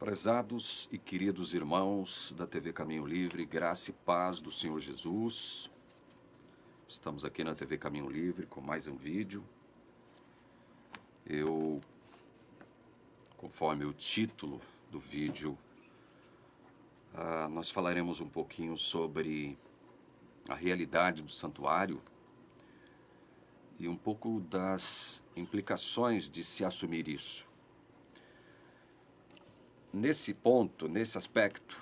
Prezados e queridos irmãos da TV Caminho Livre, graça e paz do Senhor Jesus. Estamos aqui na TV Caminho Livre com mais um vídeo. Conforme o título do vídeo, nós falaremos um pouquinho sobre a realidade do santuário e um pouco das implicações de se assumir isso. Nesse ponto, nesse aspecto,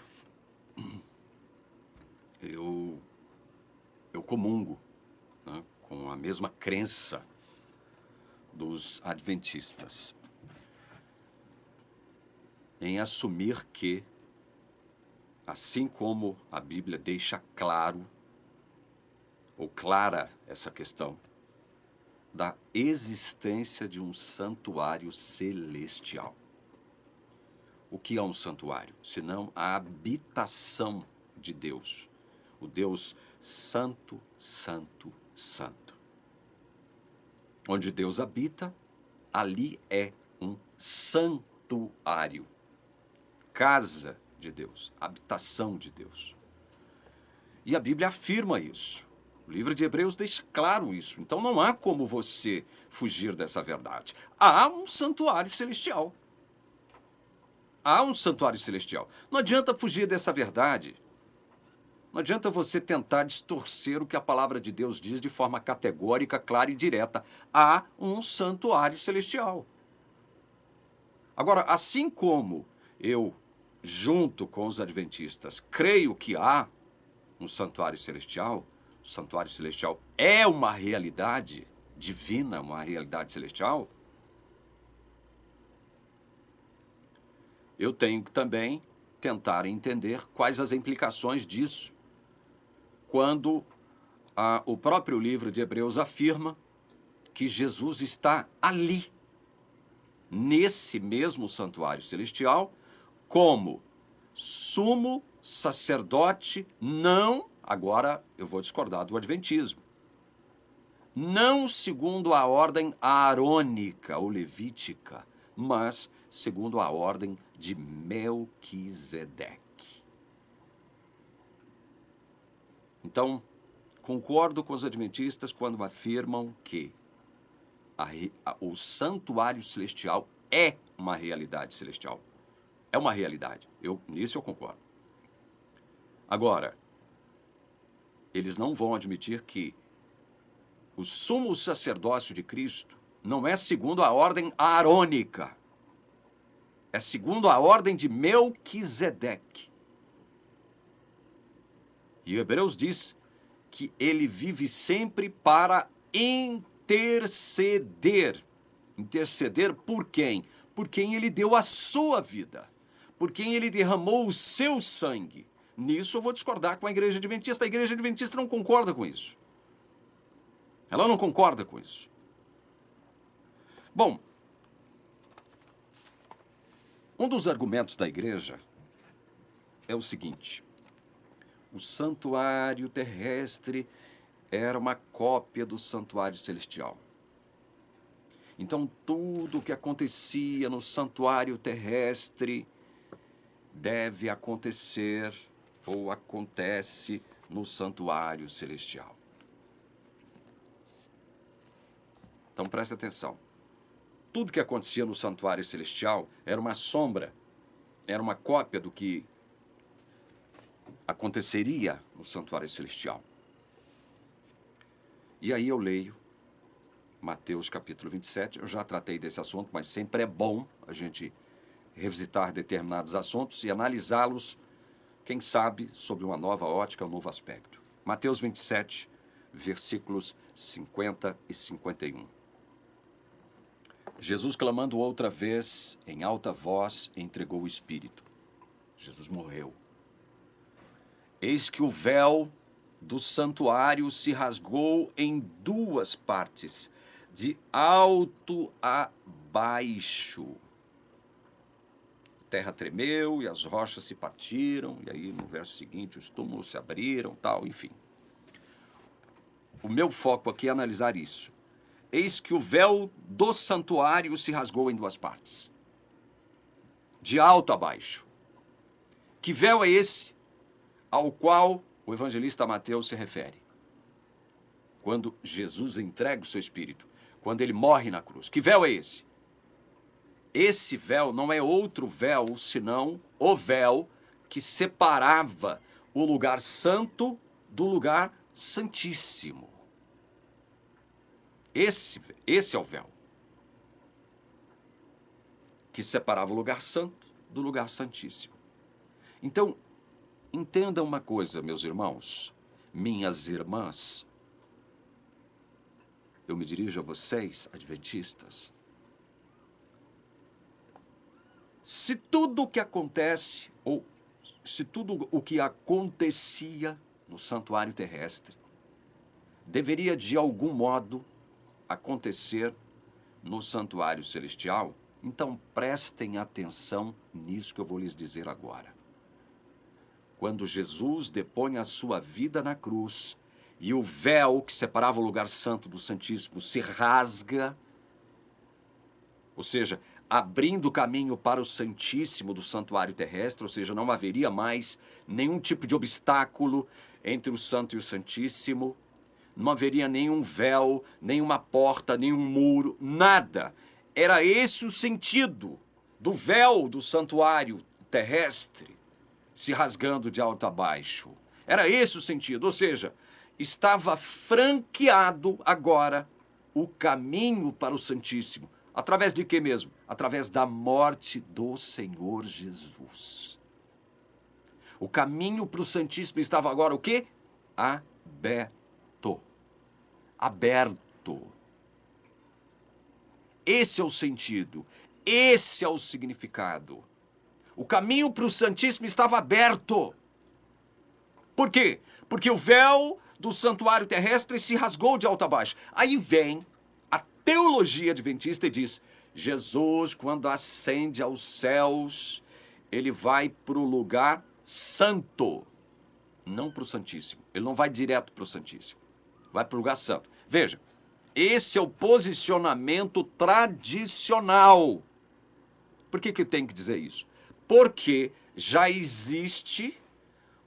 eu comungo, né, com a mesma crença dos adventistas em assumir que, assim como a Bíblia deixa claro, ou clara essa questão, da existência de um santuário celestial. O que é um santuário? Senão a habitação de Deus. O Deus Santo, Santo, Santo. Onde Deus habita, ali é um santuário. Casa de Deus, habitação de Deus. E a Bíblia afirma isso. O livro de Hebreus deixa claro isso. Então não há como você fugir dessa verdade. Há um santuário celestial. Há um santuário celestial. Não adianta fugir dessa verdade. Não adianta você tentar distorcer o que a palavra de Deus diz de forma categórica, clara e direta. Há um santuário celestial. Agora, assim como eu, junto com os adventistas, creio que há um santuário celestial, o santuário celestial é uma realidade divina, uma realidade celestial, eu tenho que também tentar entender quais as implicações disso, quando o próprio livro de Hebreus afirma que Jesus está ali, nesse mesmo santuário celestial, como sumo sacerdote, não, agora eu vou discordar do adventismo, não segundo a ordem aarônica ou levítica, mas segundo a ordem de Melquisedeque. Então, concordo com os adventistas quando afirmam que o santuário celestial é uma realidade celestial. É uma realidade. Nisso eu concordo. Agora, eles não vão admitir que o sumo sacerdócio de Cristo não é segundo a ordem aarônica. É segundo a ordem de Melquisedeque. E Hebreus diz que ele vive sempre para interceder. Interceder por quem? Por quem ele deu a sua vida. Por quem ele derramou o seu sangue. Nisso eu vou discordar com a Igreja Adventista. A Igreja Adventista não concorda com isso. Ela não concorda com isso. Bom, um dos argumentos da igreja é o seguinte: o santuário terrestre era uma cópia do santuário celestial. Então, tudo o que acontecia no santuário terrestre deve acontecer ou acontece no santuário celestial. Então, preste atenção. Tudo que acontecia no santuário celestial era uma sombra, era uma cópia do que aconteceria no santuário celestial. E aí eu leio Mateus capítulo 27, eu já tratei desse assunto, mas sempre é bom a gente revisitar determinados assuntos e analisá-los, quem sabe, sob uma nova ótica, um novo aspecto. Mateus 27, versículos 50 e 51. Jesus, clamando outra vez, em alta voz, entregou o Espírito. Jesus morreu. Eis que o véu do santuário se rasgou em duas partes, de alto a baixo. A terra tremeu e as rochas se partiram, e aí no verso seguinte os túmulos se abriram, tal, enfim. O meu foco aqui é analisar isso. Eis que o véu do santuário se rasgou em duas partes. de alto a baixo. Que véu é esse ao qual o evangelista Mateus se refere? Quando Jesus entrega o seu espírito, quando ele morre na cruz. Que véu é esse? Esse véu não é outro véu, senão o véu que separava o lugar santo do lugar santíssimo. Esse é o véu que separava o lugar santo do lugar santíssimo. Então, entenda uma coisa, meus irmãos, minhas irmãs. Eu me dirijo a vocês, adventistas. Se tudo o que acontece, ou se tudo o que acontecia no santuário terrestre, deveria de algum modo acontecer no santuário celestial, então prestem atenção nisso que eu vou lhes dizer agora. Quando Jesus depõe a sua vida na cruz e o véu que separava o lugar santo do Santíssimo se rasga, ou seja, abrindo caminho para o Santíssimo do santuário terrestre, ou seja, não haveria mais nenhum tipo de obstáculo entre o Santo e o Santíssimo, não haveria nenhum véu, nenhuma porta, nenhum muro, nada. Era esse o sentido do véu do santuário terrestre se rasgando de alto a baixo. Era esse o sentido, ou seja, estava franqueado agora o caminho para o Santíssimo. Através de quê mesmo? Através da morte do Senhor Jesus. O caminho para o Santíssimo estava agora o quê? Aberto. Aberto. Esse é o sentido. Esse é o significado. O caminho para o Santíssimo estava aberto. Por quê? Porque o véu do santuário terrestre se rasgou de alto a baixo. Aí vem a teologia adventista e diz: Jesus, quando ascende aos céus, ele vai para o lugar santo, não para o Santíssimo. Ele não vai direto para o Santíssimo, vai para o lugar santo. Veja, esse é o posicionamento tradicional. Por que eu tenho que dizer isso? Porque já existe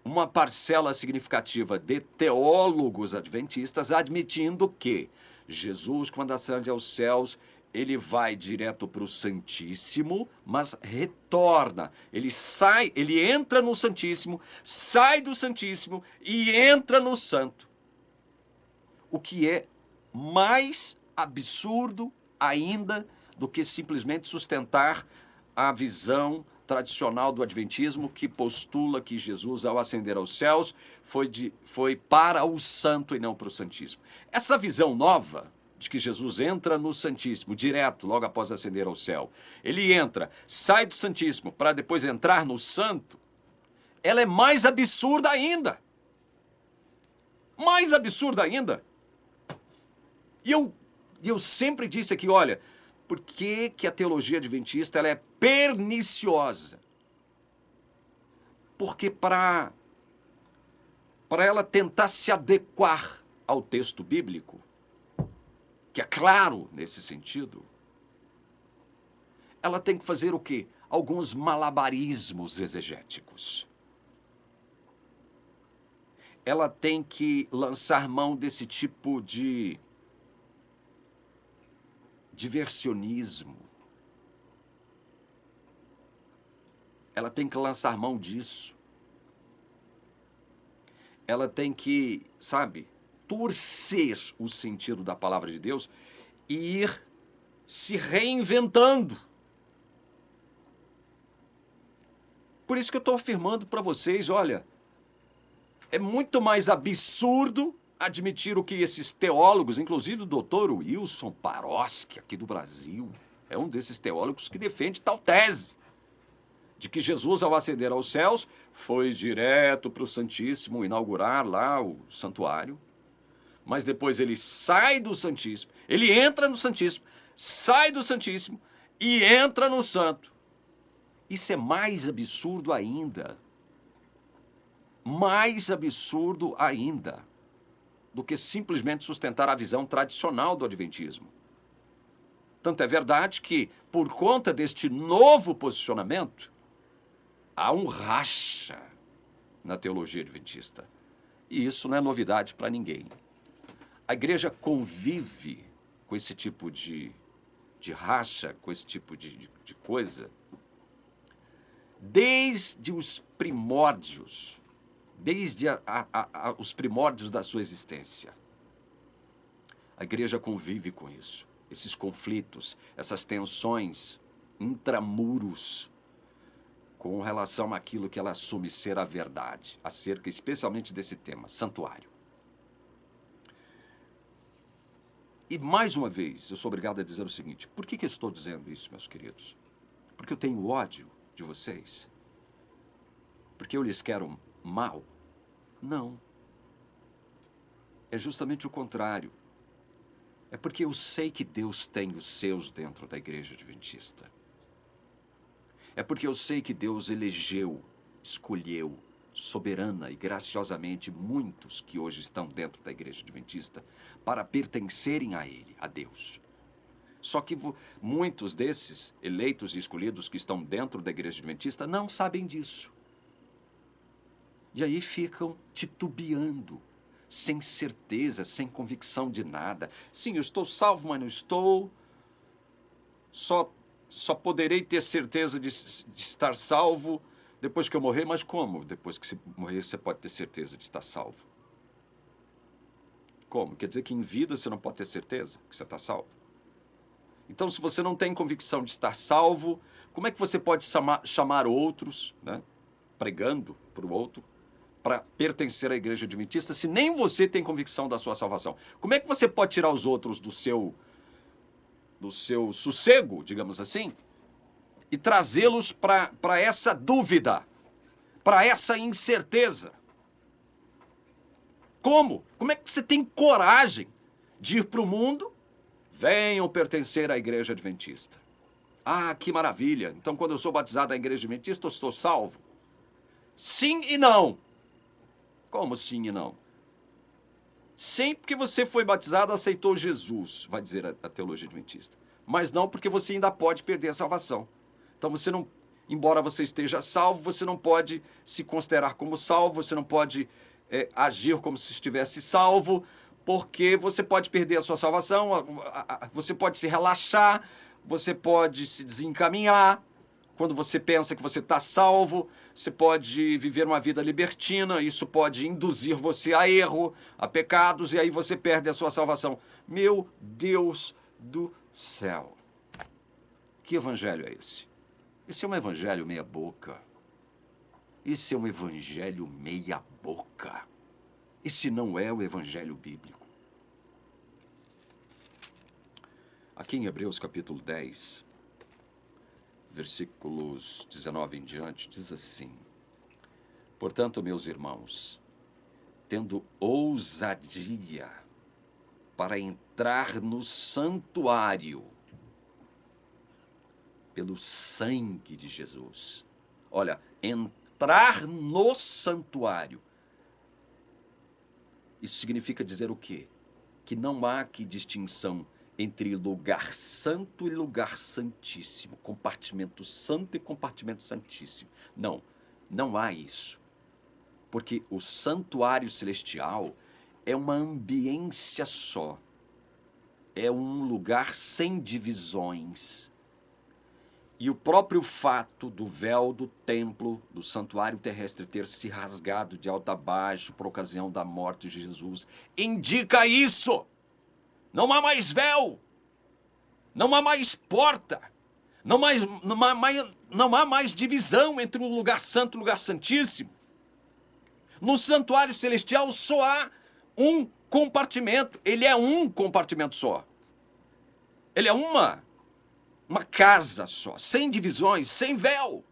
uma parcela significativa de teólogos adventistas admitindo que Jesus, quando ascende aos céus, ele vai direto para o Santíssimo, mas retorna. Ele sai, ele entra no Santíssimo, sai do Santíssimo e entra no Santo. O que é mais absurdo ainda do que simplesmente sustentar a visão tradicional do adventismo que postula que Jesus, ao ascender aos céus, foi para o santo e não para o santíssimo. Essa visão nova de que Jesus entra no santíssimo, direto, logo após ascender ao céu, ele entra, sai do santíssimo para depois entrar no santo, ela é mais absurda ainda. Mais absurda ainda. E eu sempre disse aqui, olha, por que a teologia adventista ela é perniciosa? Porque para ela tentar se adequar ao texto bíblico, que é claro nesse sentido, ela tem que fazer o quê? Alguns malabarismos exegéticos. Ela tem que lançar mão desse tipo de diversionismo. Ela tem que lançar mão disso. Ela tem que, sabe, torcer o sentido da palavra de Deus e ir se reinventando. Por isso que eu estou afirmando para vocês, olha, é muito mais absurdo admitir o que esses teólogos, inclusive o doutor Wilson Paroski, aqui do Brasil, é um desses teólogos que defende tal tese, de que Jesus, ao ascender aos céus, foi direto para o Santíssimo inaugurar lá o santuário, mas depois ele sai do Santíssimo, ele entra no Santíssimo, sai do Santíssimo e entra no Santo. Isso é mais absurdo ainda. Mais absurdo ainda do que simplesmente sustentar a visão tradicional do adventismo. Tanto é verdade que, por conta deste novo posicionamento, Há um racha na teologia adventista. E isso não é novidade para ninguém. A igreja convive com esse tipo de racha, com esse tipo de coisa, desde os primórdios, desde os primórdios da sua existência. A igreja convive com isso, esses conflitos, essas tensões intramuros com relação àquilo que ela assume ser a verdade, acerca especialmente desse tema, santuário. E mais uma vez, eu sou obrigado a dizer o seguinte: por que eu estou dizendo isso, meus queridos? Porque eu tenho ódio de vocês? Porque eu lhes quero mal? Não. É justamente o contrário. É porque eu sei que Deus tem os seus dentro da igreja adventista. É porque eu sei que Deus elegeu, escolheu, soberana e graciosamente muitos que hoje estão dentro da igreja adventista para pertencerem a Ele, a Deus. Só que muitos desses eleitos e escolhidos que estão dentro da igreja adventista não sabem disso. E aí ficam titubeando, sem certeza, sem convicção de nada. Sim, eu estou salvo, mas não estou. Só poderei ter certeza de estar salvo depois que eu morrer. Mas como? Depois que você morrer, você pode ter certeza de estar salvo? Como? Quer dizer que em vida você não pode ter certeza que você está salvo? Então, se você não tem convicção de estar salvo, como é que você pode chamar outros, né, pregando para o outro, para pertencer à igreja adventista, se nem você tem convicção da sua salvação? Como é que você pode tirar os outros do seu sossego, digamos assim, e trazê-los para essa dúvida, para essa incerteza? Como? Como é que você tem coragem de ir para o mundo? Venham pertencer à igreja adventista. Ah, que maravilha! Então, quando eu sou batizado na igreja adventista, eu estou salvo? Sim e não. Como sim e não? Sim, porque você foi batizado, aceitou Jesus, vai dizer a teologia adventista. Mas não porque você ainda pode perder a salvação. Então, você não, embora você esteja salvo, você não pode se considerar como salvo, você não pode agir como se estivesse salvo, porque você pode perder a sua salvação, você pode se relaxar, você pode se desencaminhar. Quando você pensa que você está salvo, você pode viver uma vida libertina, isso pode induzir você a erro, a pecados, e aí você perde a sua salvação. Meu Deus do céu! Que evangelho é esse? Esse é um evangelho meia boca. Esse é um evangelho meia boca. Esse não é o evangelho bíblico. Aqui em Hebreus capítulo 10, versículos 19 em diante, diz assim: portanto, meus irmãos, tendo ousadia para entrar no santuário pelo sangue de Jesus. Olha, entrar no santuário. Isso significa dizer o quê? Que não há aqui distinção entre lugar santo e lugar santíssimo, compartimento santo e compartimento santíssimo. Não, não há isso. Porque o santuário celestial é uma ambiência só. É um lugar sem divisões. E o próprio fato do véu do templo, do santuário terrestre, ter se rasgado de alto a baixo por ocasião da morte de Jesus, indica isso. Não há mais véu, não há mais porta, não há mais divisão entre o lugar santo e o lugar santíssimo. No santuário celestial só há um compartimento, ele é um compartimento só. Ele é uma casa só, sem divisões, sem véu.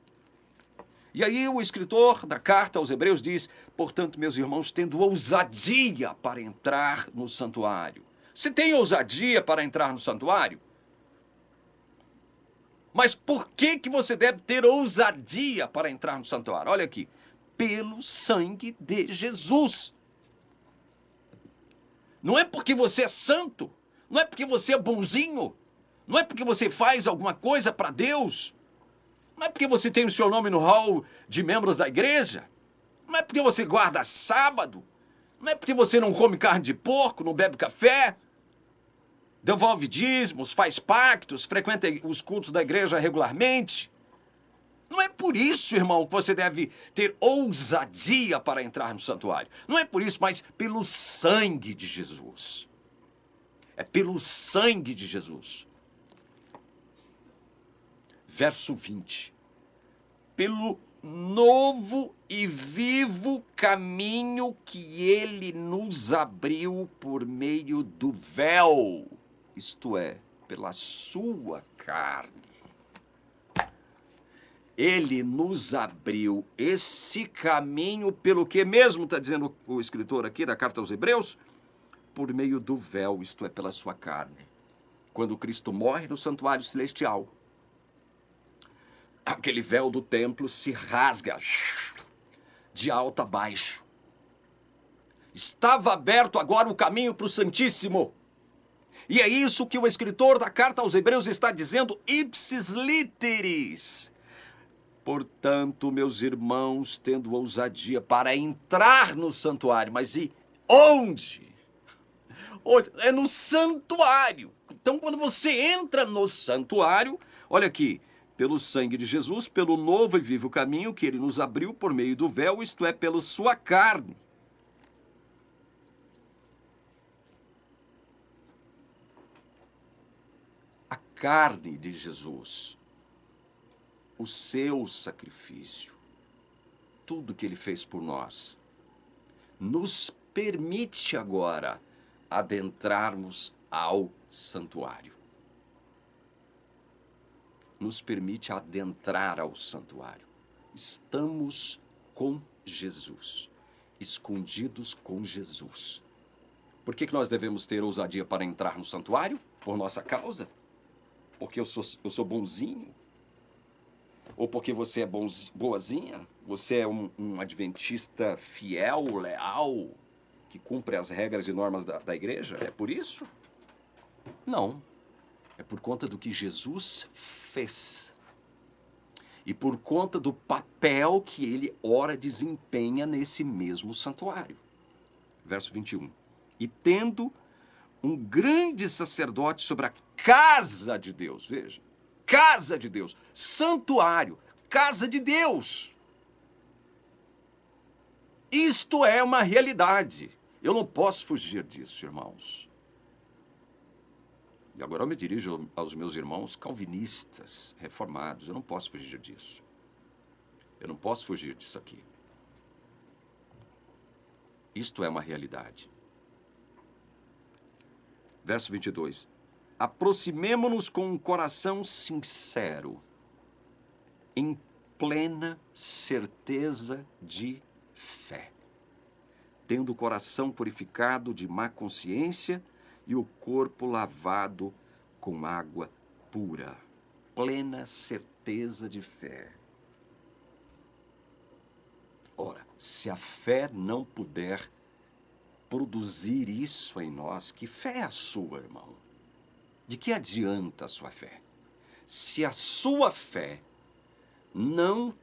E aí o escritor da carta aos Hebreus diz: portanto, meus irmãos, tendo ousadia para entrar no santuário. Você tem ousadia para entrar no santuário? Mas por que você deve ter ousadia para entrar no santuário? Olha aqui, pelo sangue de Jesus. Não é porque você é santo, não é porque você é bonzinho, não é porque você faz alguma coisa para Deus. Não é porque você tem o seu nome no hall de membros da igreja. Não é porque você guarda sábado. Não é porque você não come carne de porco, não bebe café, devolve dízimos, faz pactos, frequenta os cultos da igreja regularmente. Não é por isso, irmão, que você deve ter ousadia para entrar no santuário. Não é por isso, mas pelo sangue de Jesus. É pelo sangue de Jesus. Verso 20. Pelo novo e vivo caminho que ele nos abriu por meio do véu, isto é, pela sua carne. Ele nos abriu esse caminho pelo que mesmo, está dizendo o escritor aqui da carta aos Hebreus? Por meio do véu, isto é, pela sua carne. Quando Cristo morre no santuário celestial, aquele véu do templo se rasga de alto a baixo. Estava aberto agora o caminho para o Santíssimo. E é isso que o escritor da carta aos Hebreus está dizendo, ipsis literis. Portanto, meus irmãos, tendo ousadia para entrar no santuário, mas e onde? É no santuário. Então, quando você entra no santuário, olha aqui, pelo sangue de Jesus, pelo novo e vivo caminho que ele nos abriu por meio do véu, isto é, pela sua carne. A carne de Jesus, o seu sacrifício, tudo que ele fez por nós, nos permite agora adentrarmos ao santuário. Nos permite adentrar ao santuário. Estamos com Jesus, escondidos com Jesus. Por que nós devemos ter ousadia para entrar no santuário? Por nossa causa? Porque eu sou bonzinho? Ou porque você é boazinha? Você é um adventista fiel, leal, que cumpre as regras e normas da igreja? É por isso? Não. É por conta do que Jesus fez. E por conta do papel que ele ora desempenha nesse mesmo santuário. Verso 21. E tendo um grande sacerdote sobre a casa de Deus, veja, casa de Deus, santuário, casa de Deus. Isto é uma realidade. Eu não posso fugir disso, irmãos. E agora eu me dirijo aos meus irmãos calvinistas, reformados. Eu não posso fugir disso. Eu não posso fugir disso aqui. Isto é uma realidade. Verso 22. Aproximemo-nos com um coração sincero, em plena certeza de fé, tendo o coração purificado de má consciência e o corpo lavado com água pura. Plena certeza de fé. Ora, se a fé não puder produzir isso em nós, que fé é a sua, irmão? De que adianta a sua fé? Se a sua fé não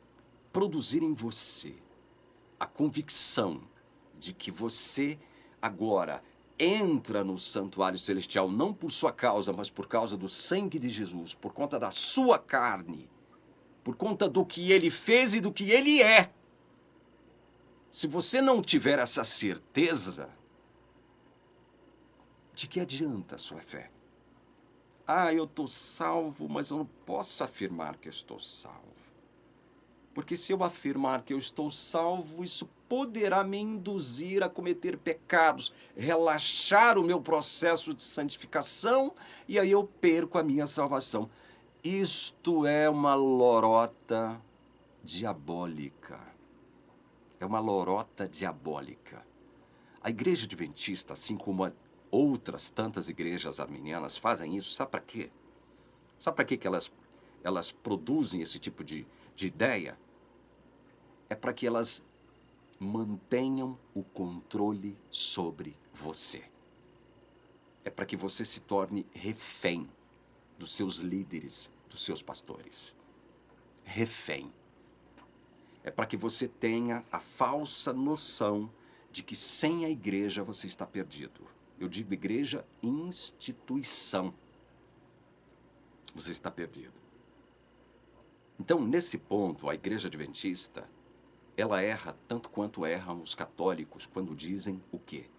produzir em você a convicção de que você agora entra no santuário celestial, não por sua causa, mas por causa do sangue de Jesus, por conta da sua carne, por conta do que ele fez e do que ele é. Se você não tiver essa certeza, de que adianta a sua fé? Ah, eu estou salvo, mas eu não posso afirmar que eu estou salvo. Porque se eu afirmar que eu estou salvo, isso poderá me induzir a cometer pecados, relaxar o meu processo de santificação, e aí eu perco a minha salvação. Isto é uma lorota diabólica. É uma lorota diabólica. A igreja adventista, assim como outras tantas igrejas arminianas, fazem isso, sabe para quê? Sabe para quê que elas produzem esse tipo de ideia? É para que elas mantenham o controle sobre você. É para que você se torne refém dos seus líderes, dos seus pastores. refém. É para que você tenha a falsa noção de que sem a igreja você está perdido. Eu digo igreja, instituição. Você está perdido. Então, nesse ponto, a igreja adventista, ela erra tanto quanto erram os católicos quando dizem o quê?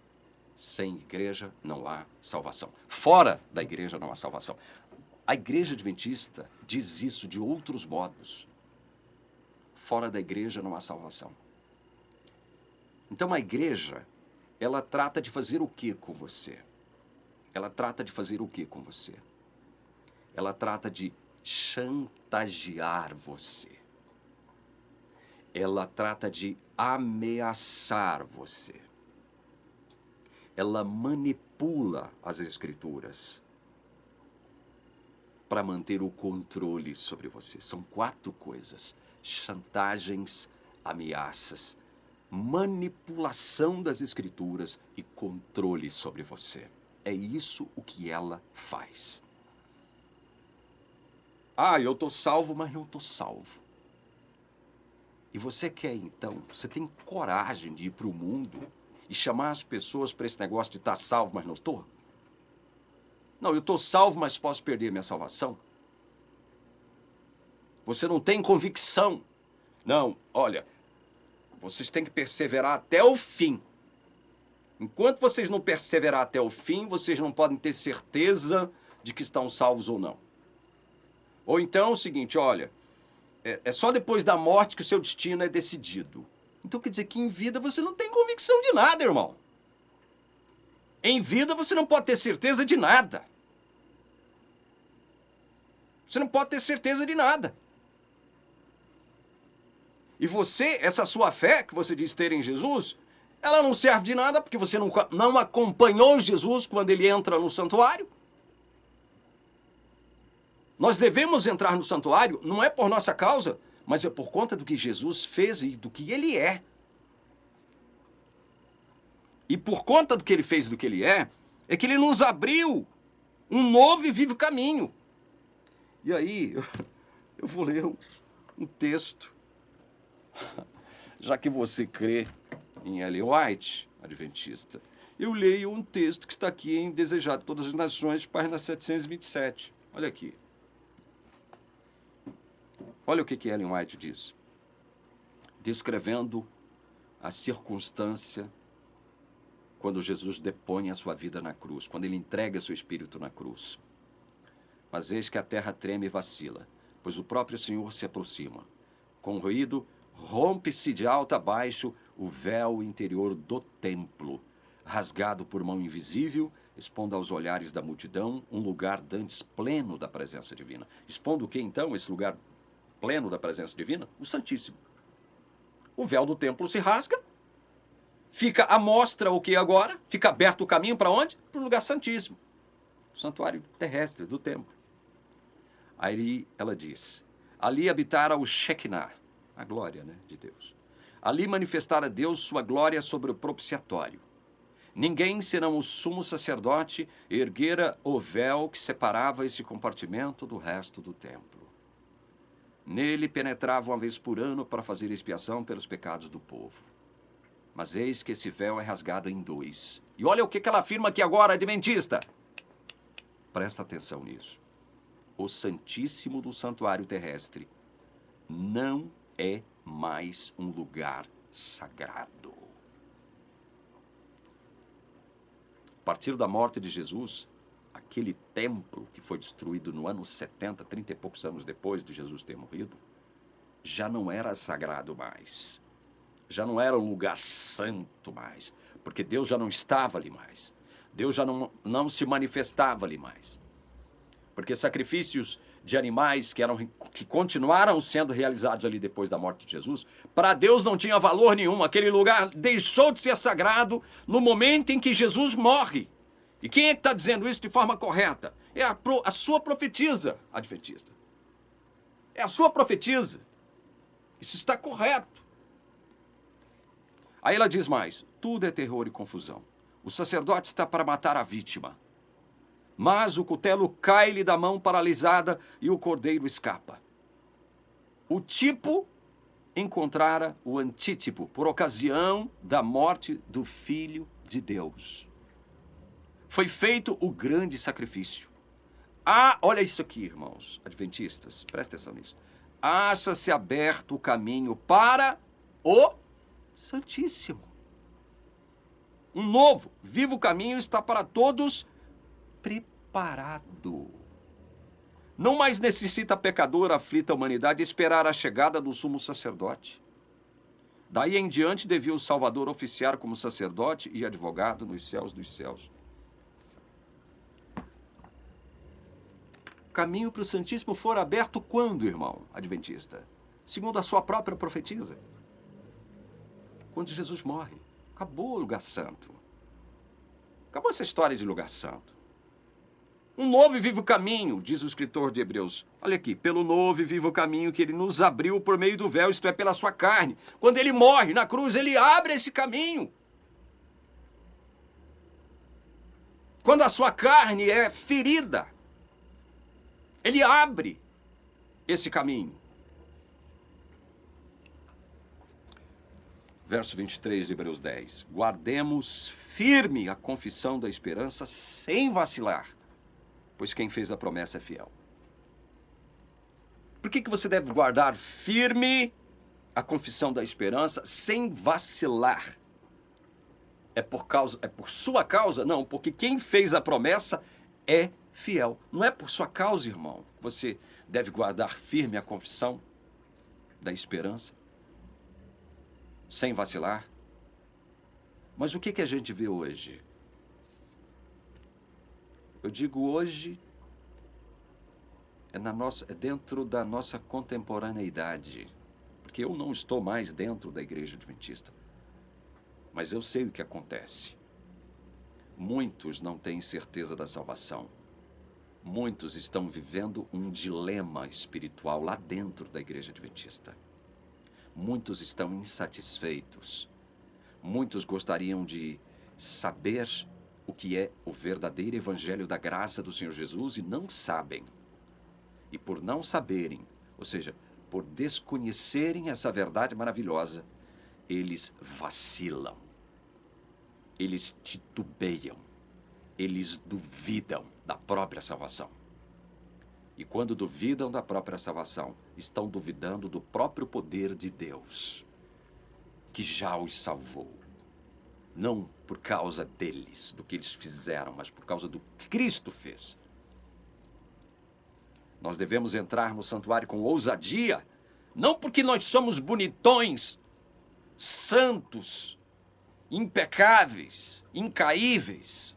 Sem igreja não há salvação. Fora da igreja não há salvação. A igreja adventista diz isso de outros modos. Fora da igreja não há salvação. Então a igreja, ela trata de fazer o que com você? Ela trata de fazer o que com você? Ela trata de chantagear você. Ela trata de ameaçar você. Ela manipula as escrituras para manter o controle sobre você. São 4 coisas: chantagens, ameaças, manipulação das escrituras e controle sobre você. É isso o que ela faz. Ah, eu estou salvo, mas não estou salvo. E você quer então, você tem coragem de ir para o mundo e chamar as pessoas para esse negócio de estar salvo, mas não estou? Não, eu estou salvo, mas posso perder minha salvação? Você não tem convicção. Não, olha, vocês têm que perseverar até o fim. Enquanto vocês não perseverar até o fim, vocês não podem ter certeza de que estão salvos ou não. Ou então é o seguinte, olha, é só depois da morte que o seu destino é decidido. Então quer dizer que em vida você não tem convicção de nada, irmão. Em vida você não pode ter certeza de nada. Você não pode ter certeza de nada. E você, essa sua fé que você diz ter em Jesus, ela não serve de nada porque você não acompanhou Jesus quando ele entra no santuário. Nós devemos entrar no santuário, não é por nossa causa, mas é por conta do que Jesus fez e do que ele é. E por conta do que ele fez e do que ele é que ele nos abriu um novo e vivo caminho. E aí, eu vou ler um texto. Já que você crê em Ellen White, adventista, eu leio um texto que está aqui em Desejado de Todas as Nações, página 727. Olha aqui. Olha o que Ellen White diz. Descrevendo a circunstância quando Jesus depõe a sua vida na cruz, quando ele entrega seu espírito na cruz. Mas eis que a terra treme e vacila, pois o próprio Senhor se aproxima. Com ruído, rompe-se de alto a baixo o véu interior do templo, rasgado por mão invisível, expondo aos olhares da multidão um lugar dantes pleno da presença divina. Expondo o que então, esse lugar pleno da presença divina? O Santíssimo. O véu do templo se rasga, fica à mostra o que agora? Fica aberto o caminho para onde? Para o lugar santíssimo. O santuário terrestre do templo. Aí ela diz, ali habitara o Shekinah, a glória, né, de Deus. Ali manifestara Deus sua glória sobre o propiciatório. Ninguém, senão o sumo sacerdote, erguera o véu que separava esse compartimento do resto do templo. Nele penetrava uma vez por ano para fazer expiação pelos pecados do povo. Mas eis que esse véu é rasgado em 2. E olha o que ela afirma aqui agora, adventista. Presta atenção nisso. O Santíssimo do Santuário Terrestre não é mais um lugar sagrado. A partir da morte de Jesus, aquele templo que foi destruído no ano 70, 30 e poucos anos depois de Jesus ter morrido, já não era sagrado mais. Já não era um lugar santo mais, porque Deus já não estava ali mais. Deus já não se manifestava ali mais. Porque sacrifícios de animais que continuaram sendo realizados ali depois da morte de Jesus, para Deus não tinha valor nenhum. Aquele lugar deixou de ser sagrado no momento em que Jesus morre. E quem é que está dizendo isso de forma correta? É a sua profetisa, adventista. É a sua profetisa. Isso está correto. Aí ela diz mais, tudo é terror e confusão. O sacerdote está para matar a vítima. Mas o cutelo cai-lhe da mão paralisada e o cordeiro escapa. O tipo encontrara o antítipo por ocasião da morte do Filho de Deus. Foi feito o grande sacrifício. Olha isso aqui, irmãos adventistas, presta atenção nisso. Acha-se aberto o caminho para o Santíssimo. Um novo, vivo caminho está para todos preparado. Não mais necessita a pecadora aflita humanidade esperar a chegada do sumo sacerdote. Daí em diante devia o Salvador oficiar como sacerdote e advogado nos céus dos céus. O caminho para o Santíssimo for aberto quando, irmão adventista? Segundo a sua própria profetisa. Quando Jesus morre. Acabou o lugar santo. Acabou essa história de lugar santo. Um novo e vivo caminho, diz o escritor de Hebreus. Olha aqui, pelo novo e vivo caminho que ele nos abriu por meio do véu, isto é, pela sua carne. Quando ele morre na cruz, ele abre esse caminho. Quando a sua carne é ferida, ele abre esse caminho. Verso 23 de Hebreus 10. Guardemos firme a confissão da esperança sem vacilar, pois quem fez a promessa é fiel. Por que você deve guardar firme a confissão da esperança sem vacilar? É por sua causa? Não, porque quem fez a promessa é fiel. Não é por sua causa, irmão. Você deve guardar firme a confissão da esperança sem vacilar. Mas o que a gente vê hoje? Eu digo hoje, é dentro da nossa contemporaneidade. Porque eu não estou mais dentro da igreja adventista. Mas eu sei o que acontece. Muitos não têm certeza da salvação. Muitos estão vivendo um dilema espiritual lá dentro da igreja adventista. Muitos estão insatisfeitos. Muitos gostariam de saber o que é o verdadeiro evangelho da graça do Senhor Jesus e não sabem. E por não saberem, ou seja, por desconhecerem essa verdade maravilhosa, eles vacilam. Eles titubeiam. Eles duvidam da própria salvação. E quando duvidam da própria salvação, estão duvidando do próprio poder de Deus, que já os salvou. Não por causa deles, do que eles fizeram, mas por causa do que Cristo fez. Nós devemos entrar no santuário com ousadia, não porque nós somos bonitões, santos, impecáveis, incaíveis,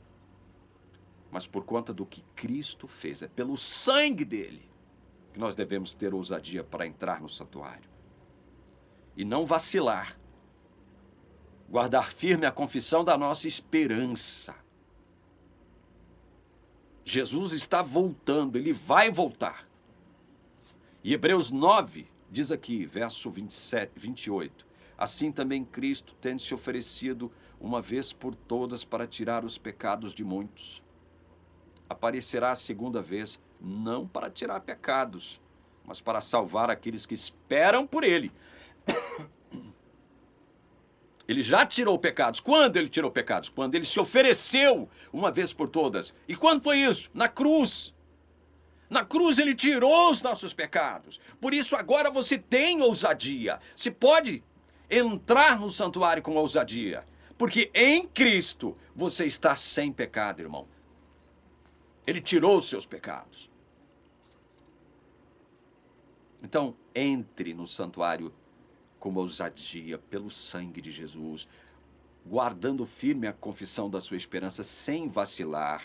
mas por conta do que Cristo fez. É pelo sangue dele que nós devemos ter ousadia para entrar no santuário. E não vacilar. Guardar firme a confissão da nossa esperança. Jesus está voltando, ele vai voltar. E Hebreus 9 diz aqui, verso 28. Assim também Cristo, tendo se oferecido uma vez por todas para tirar os pecados de muitos, aparecerá a segunda vez, não para tirar pecados, mas para salvar aqueles que esperam por ele. Ele já tirou pecados. Quando ele tirou pecados? Quando ele se ofereceu uma vez por todas. E quando foi isso? Na cruz. Na cruz ele tirou os nossos pecados. Por isso agora você tem ousadia. Você pode entrar no santuário com ousadia. Porque em Cristo você está sem pecado, irmão. Ele tirou os seus pecados. Então, entre no santuário com ousadia pelo sangue de Jesus, guardando firme a confissão da sua esperança sem vacilar,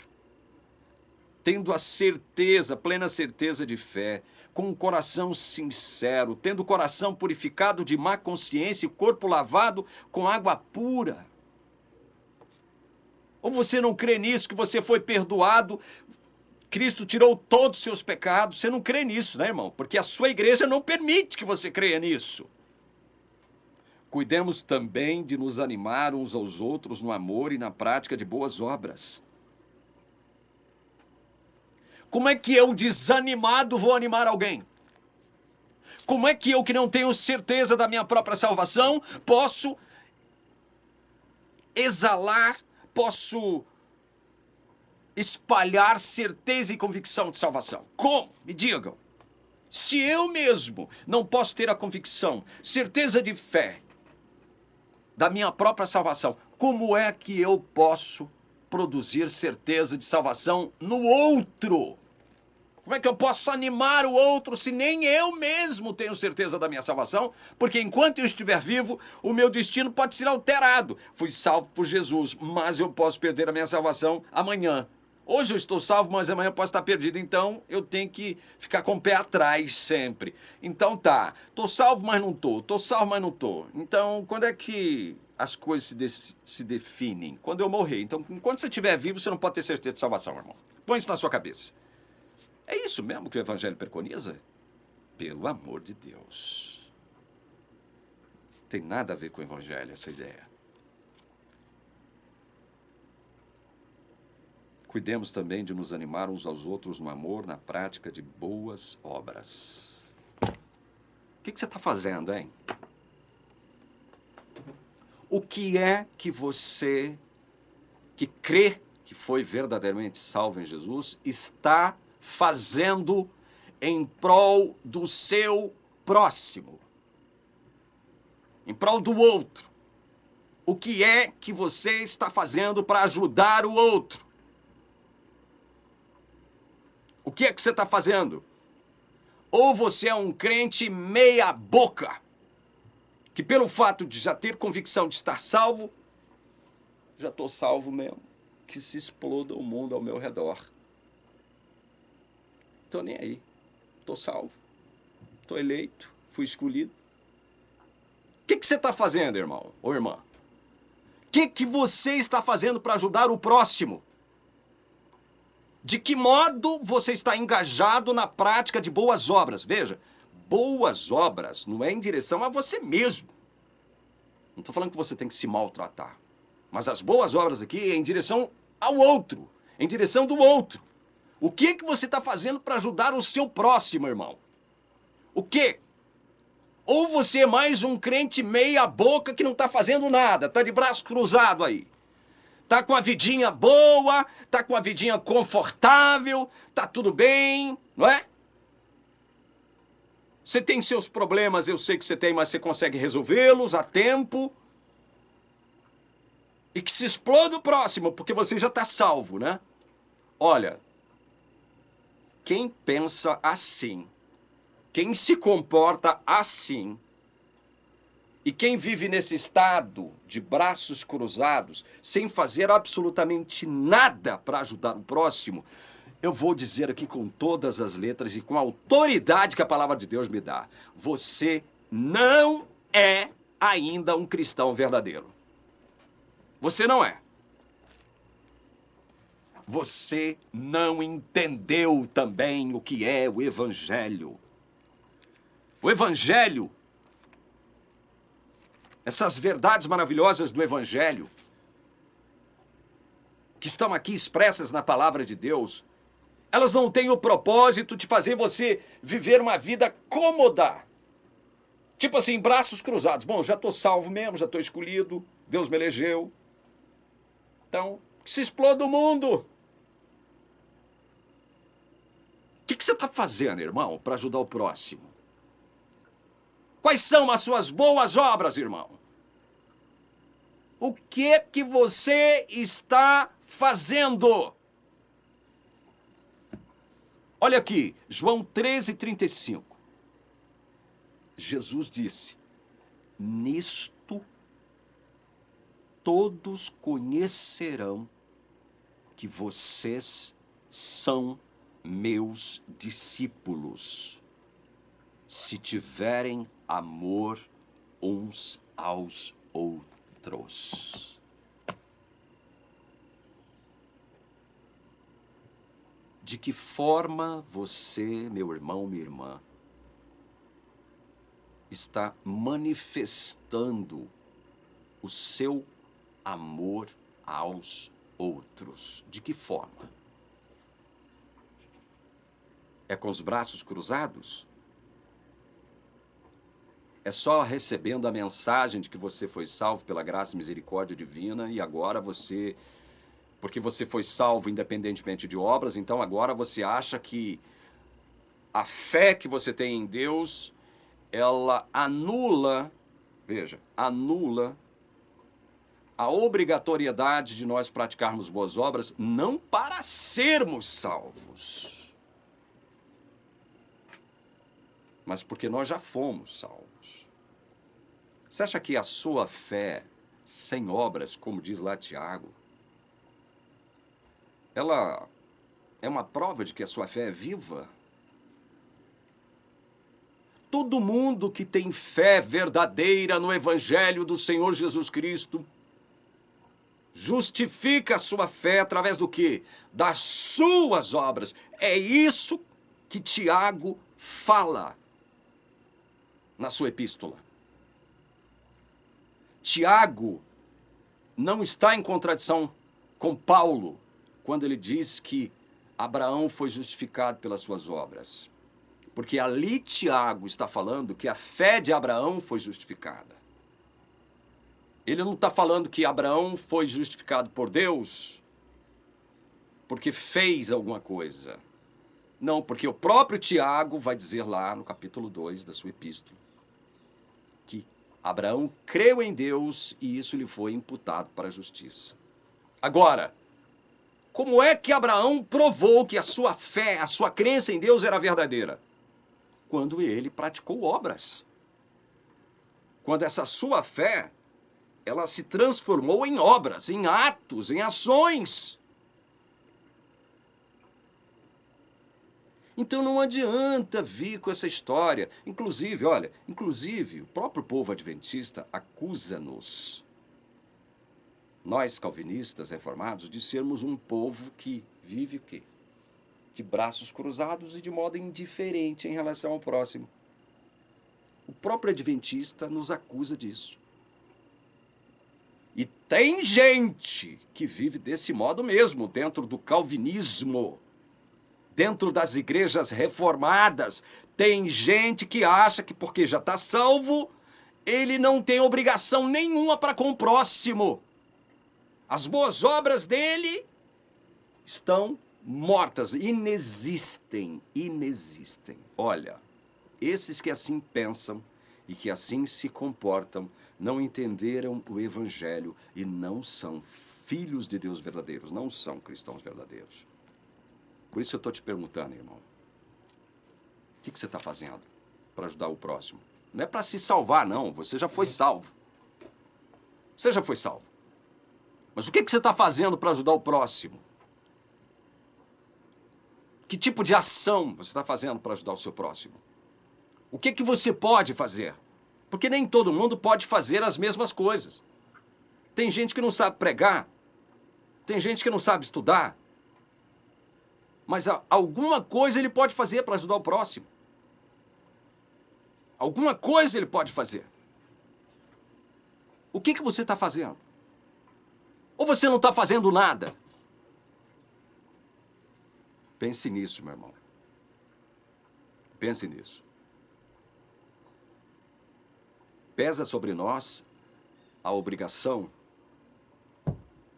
tendo a certeza, plena certeza de fé, com um coração sincero, tendo o coração purificado de má consciência e o corpo lavado com água pura. Ou você não crê nisso, que você foi perdoado, Cristo tirou todos os seus pecados? Você não crê nisso, né, irmão? Porque a sua igreja não permite que você creia nisso. Cuidemos também de nos animar uns aos outros no amor e na prática de boas obras. Como é que eu, desanimado, vou animar alguém? Como é que eu, que não tenho certeza da minha própria salvação, posso exalar, posso espalhar certeza e convicção de salvação? Como? Me digam. Se eu mesmo não posso ter a convicção, certeza de fé da minha própria salvação, como é que eu posso produzir certeza de salvação no outro? Como é que eu posso animar o outro se nem eu mesmo tenho certeza da minha salvação? Porque enquanto eu estiver vivo, o meu destino pode ser alterado. Fui salvo por Jesus, mas eu posso perder a minha salvação amanhã. Hoje eu estou salvo, mas amanhã eu posso estar perdido. Então eu tenho que ficar com o pé atrás sempre. Então tá, estou salvo, mas não estou. Estou salvo, mas não estou. Então quando é que as coisas se definem? Quando eu morrer. Então enquanto você estiver vivo, você não pode ter certeza de salvação, irmão. Põe isso na sua cabeça. É isso mesmo que o Evangelho preconiza? Pelo amor de Deus. Tem nada a ver com o Evangelho essa ideia. Cuidemos também de nos animar uns aos outros no amor, na prática de boas obras. O que você está fazendo, hein? O que é que você, que crê que foi verdadeiramente salvo em Jesus, está fazendo em prol do seu próximo, em prol do outro? O que é que você está fazendo para ajudar o outro? O que é que você está fazendo? Ou você é um crente meia boca, que pelo fato de já ter convicção de estar salvo, já estou salvo mesmo, que se exploda o mundo ao meu redor. Estou nem aí. Estou salvo. Estou eleito. Fui escolhido. O que você está fazendo, irmão ou irmã? O que você está fazendo para ajudar o próximo? De que modo você está engajado na prática de boas obras? Veja, boas obras não é em direção a você mesmo. Não estou falando que você tem que se maltratar. Mas as boas obras aqui é em direção ao outro. Em direção do outro. O que você está fazendo para ajudar o seu próximo, irmão? O quê? Ou você é mais um crente meia boca que não está fazendo nada, está de braço cruzado aí. Está com a vidinha boa, está com a vidinha confortável, está tudo bem, não é? Você tem seus problemas, eu sei que você tem, mas você consegue resolvê-los a tempo. E que se exploda o próximo, porque você já está salvo, né? Olha, quem pensa assim, quem se comporta assim, e quem vive nesse estado de braços cruzados, sem fazer absolutamente nada para ajudar o próximo, eu vou dizer aqui com todas as letras e com a autoridade que a palavra de Deus me dá, você não é ainda um cristão verdadeiro. Você não é. Você não entendeu também o que é o Evangelho. O Evangelho, essas verdades maravilhosas do Evangelho, que estão aqui expressas na palavra de Deus, elas não têm o propósito de fazer você viver uma vida cômoda. Tipo assim, braços cruzados. Bom, já estou salvo mesmo, já estou escolhido, Deus me elegeu. Então, que se exploda o mundo. O que você está fazendo, irmão, para ajudar o próximo? Quais são as suas boas obras, irmão? O que você está fazendo? Olha aqui, João 13:35. Jesus disse, nisto todos conhecerão que vocês são meus discípulos, se tiverem amor uns aos outros. De que forma você, meu irmão, minha irmã, está manifestando o seu amor aos outros? De que forma? É com os braços cruzados? É só recebendo a mensagem de que você foi salvo pela graça e misericórdia divina e agora você, porque você foi salvo independentemente de obras, então agora você acha que a fé que você tem em Deus, ela anula, veja, anula a obrigatoriedade de nós praticarmos boas obras, não para sermos salvos, mas porque nós já fomos salvos. Você acha que a sua fé sem obras, como diz lá Tiago, ela é uma prova de que a sua fé é viva? Todo mundo que tem fé verdadeira no Evangelho do Senhor Jesus Cristo justifica a sua fé através do quê? Das suas obras. É isso que Tiago fala na sua epístola. Tiago não está em contradição com Paulo quando ele diz que Abraão foi justificado pelas suas obras. Porque ali Tiago está falando que a fé de Abraão foi justificada. Ele não está falando que Abraão foi justificado por Deus porque fez alguma coisa. Não, porque o próprio Tiago vai dizer lá no capítulo 2 da sua epístola que Abraão creu em Deus e isso lhe foi imputado para a justiça. Agora, como é que Abraão provou que a sua fé, a sua crença em Deus era verdadeira? Quando ele praticou obras. Quando essa sua fé, ela se transformou em obras, em atos, em ações. Então não adianta vir com essa história. Inclusive, olha, o próprio povo adventista acusa-nos, nós calvinistas reformados, de sermos um povo que vive o quê? De braços cruzados e de modo indiferente em relação ao próximo. O próprio adventista nos acusa disso. E tem gente que vive desse modo mesmo, dentro do calvinismo. Dentro das igrejas reformadas, tem gente que acha que porque já está salvo, ele não tem obrigação nenhuma para com o próximo. As boas obras dele estão mortas, inexistem. Olha, esses que assim pensam e que assim se comportam, não entenderam o Evangelho e não são filhos de Deus verdadeiros, não são cristãos verdadeiros. Por isso eu estou te perguntando, irmão, o que você está fazendo para ajudar o próximo? Não é para se salvar, não. Você já foi salvo. Você já foi salvo. Mas o que você está fazendo para ajudar o próximo? Que tipo de ação você está fazendo para ajudar o seu próximo? O que você pode fazer? Porque nem todo mundo pode fazer as mesmas coisas. Tem gente que não sabe pregar. Tem gente que não sabe estudar. Mas alguma coisa ele pode fazer para ajudar o próximo. Alguma coisa ele pode fazer. O que você está fazendo? Ou você não está fazendo nada? Pense nisso, meu irmão. Pense nisso. Pesa sobre nós a obrigação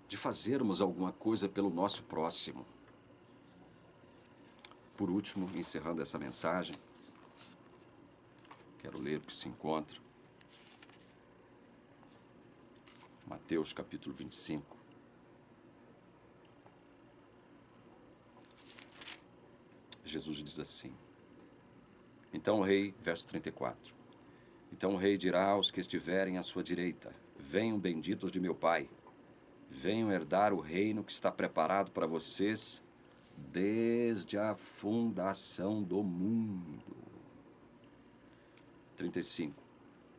de fazermos alguma coisa pelo nosso próximo. Por último, encerrando essa mensagem, quero ler o que se encontra. Mateus capítulo 25. Jesus diz assim. Então o rei, verso 34. Então o rei dirá aos que estiverem à sua direita: venham benditos de meu Pai, venham herdar o reino que está preparado para vocês desde a fundação do mundo. 35.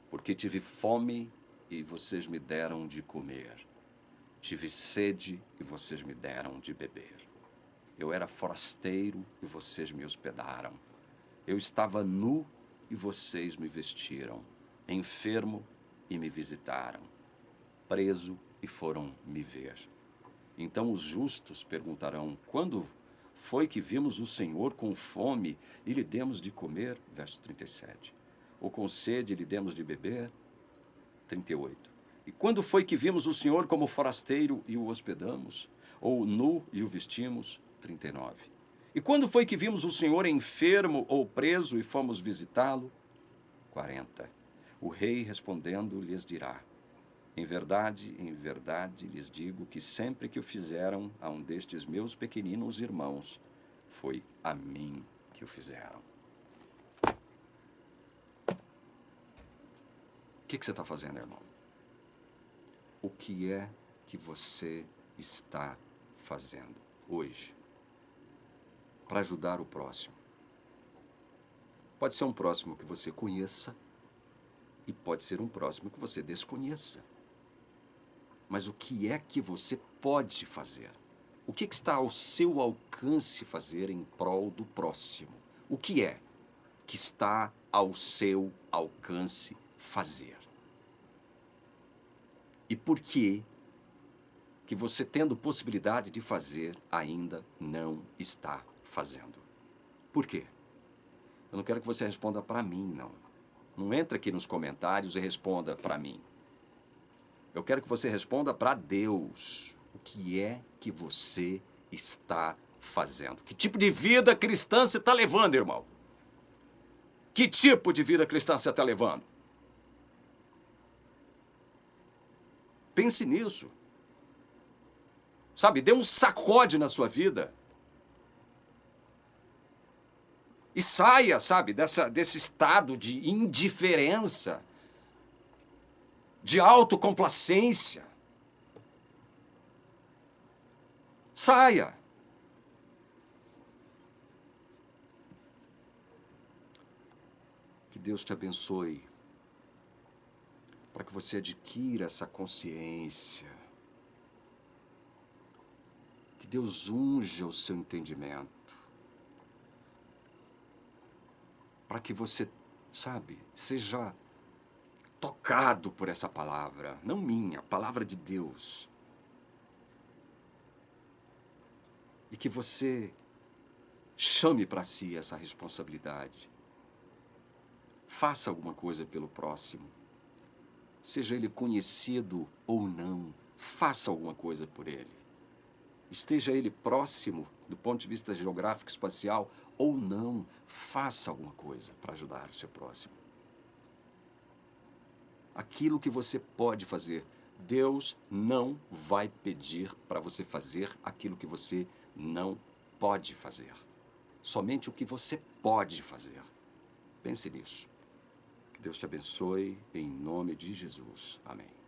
Porque tive fome e vocês me deram de comer. Tive sede e vocês me deram de beber. Eu era forasteiro e vocês me hospedaram. Eu estava nu e vocês me vestiram. Enfermo e me visitaram. Preso e foram me ver. Então os justos perguntarão: quando foi que vimos o Senhor com fome e lhe demos de comer? Verso 37. ou com sede lhe demos de beber? 38. E quando foi que vimos o Senhor como forasteiro e o hospedamos? Ou nu e o vestimos? 39. E quando foi que vimos o Senhor enfermo ou preso e fomos visitá-lo? 40. O rei respondendo lhes dirá: em verdade lhes digo que sempre que o fizeram a um destes meus pequeninos irmãos, foi a mim que o fizeram. O que você está fazendo, irmão? O que é que você está fazendo hoje para ajudar o próximo? Pode ser um próximo que você conheça e pode ser um próximo que você desconheça. Mas o que é que você pode fazer? O que está ao seu alcance fazer em prol do próximo? O que é que está ao seu alcance fazer? E por que você, tendo possibilidade de fazer, ainda não está fazendo? Por quê? Eu não quero que você responda para mim, não. Não entre aqui nos comentários e responda para mim. Eu quero que você responda para Deus. O que é que você está fazendo? Que tipo de vida cristã você está levando, irmão? Que tipo de vida cristã você está levando? Pense nisso. Sabe, dê um sacode na sua vida. E saia, sabe, desse estado de indiferença, de autocomplacência. Saia. Que Deus te abençoe, para que você adquira essa consciência. Que Deus unja o seu entendimento, para que você, sabe, seja tocado por essa palavra, não minha, a palavra de Deus. E que você chame para si essa responsabilidade. Faça alguma coisa pelo próximo. Seja ele conhecido ou não, faça alguma coisa por ele. Esteja ele próximo do ponto de vista geográfico, espacial ou não, faça alguma coisa para ajudar o seu próximo. Aquilo que você pode fazer. Deus não vai pedir para você fazer aquilo que você não pode fazer. Somente o que você pode fazer. Pense nisso. Que Deus te abençoe em nome de Jesus. Amém.